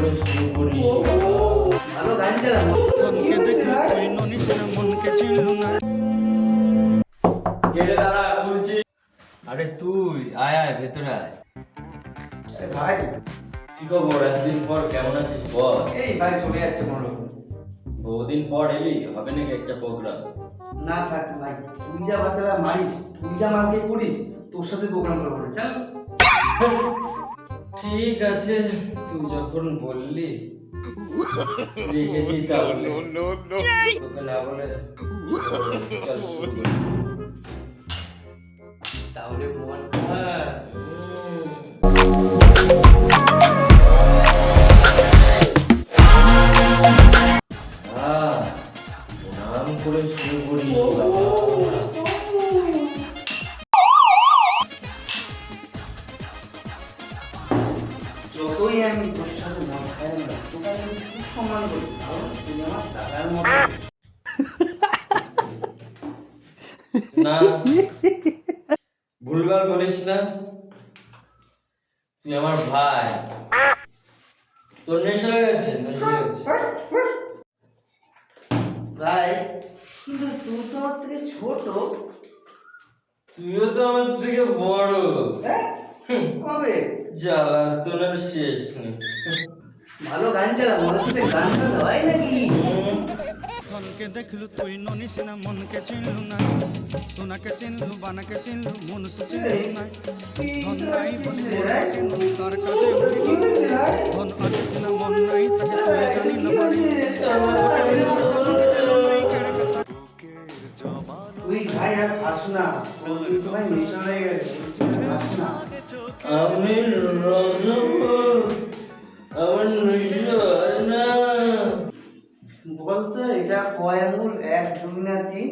করে শুরু করি। ভালো গান চালা। কেড়ে দাঁড়া বলছি। আরে তুই আয় আয় ভেতরে আয়। আরে ভাই, কি খবর? একদিন পর কেমন আছিস বল? এই ভাই চলে যাচ্ছে কোনোরকম। বহুদিন পর এলি, হবে নাকি একটা প্রোগ্রাম? না থাক ভাই, তুই যা বাতারা মারিস, তুই যা মার্কে করিস, তোর সাথে প্রোগ্রাম করবো চল। ঠিক আছে, তুই যখন বললি রেখে দিই তাহলে। তোকে না বলে চল শুরু করি। তাহলে মন নাম করে শুরু করি। যতই আমি তোর সাথে মন খাই না, তোকে আমি খুব সম্মান করি, কারণ তুই আমার দাদার মতো। না, ভুলভাল বলিস না। তুই আমার ভাই। তোর নেশা হয়ে গেছে, নেশা হয়ে গেছে। ভাই, কিন্তু তুই তো আমার থেকে ছোট। তুইও তো আমার থেকে বড়। হ্যাঁ? কবে? জ্বালাতনের শেষ নেই। ভালো গান চালা, মনের সাথে গান চালা হয় নাকি? ধনকে দেখলু তুই ননিস না, মনকে চিনলু না, সোনাকে চিনলু, বানাকে চিনলু, মনুষ্য চিনলু না। ধন নাই বলি মন কেন তার কাছে ধন আছিস না, মন নাই তাকে তুই জানি না পারি। তুই ভাই আর খাস না, তোর কিন্তু ভাই নেশা হয়ে গেছে, খাস না। আমি আমার নেশা হয় না। বলতো এটা কয় আঙুল, 1 2 না 3?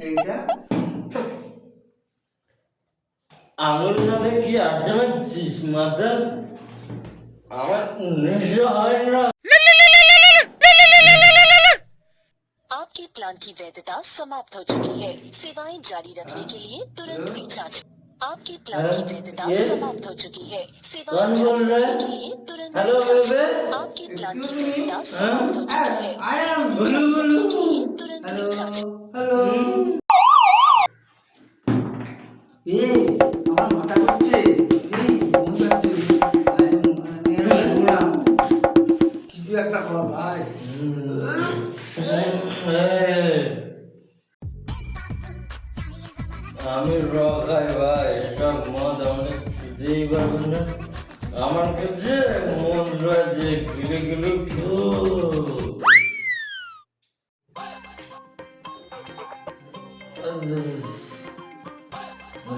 এইটা আঙুল না দেখি আজমাচ্ছিস মাথা। আমার নেশা হয় না। आपके प्लान की वैधता समाप्त हो चुकी है। सेवाएं जारी रखने के लिए तुरंत रिचार्ज। आपके प्लान की वैधता समाप्त हो चुकी है। सेवाएं जारी रखने के लिए तुरंत रिचार्ज। आपके प्लान की वैधता समाप्त हो चुकी है। सेवाएं जारी रखने के लिए तुरंत रिचार्ज। হ্যালো। এই আমার মাথা ঘুরছে, এই মন যাচ্ছে, কিছু একটা কর ভাই। আমি রকাই ভাই, এটা মদ অনেক শুধুই পারবেন না। আমার কাছে মন রয়েছে কিলো কিলো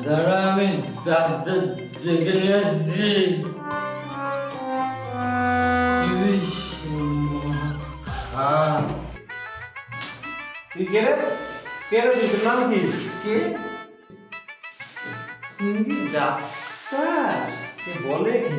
দাঁড়া, আমি ডাক্তার ডেকে নিয়ে আসছি। তুই কে রে? কে রে? তুই নাম কি? কে? ডাক্তার? কে বলে কি?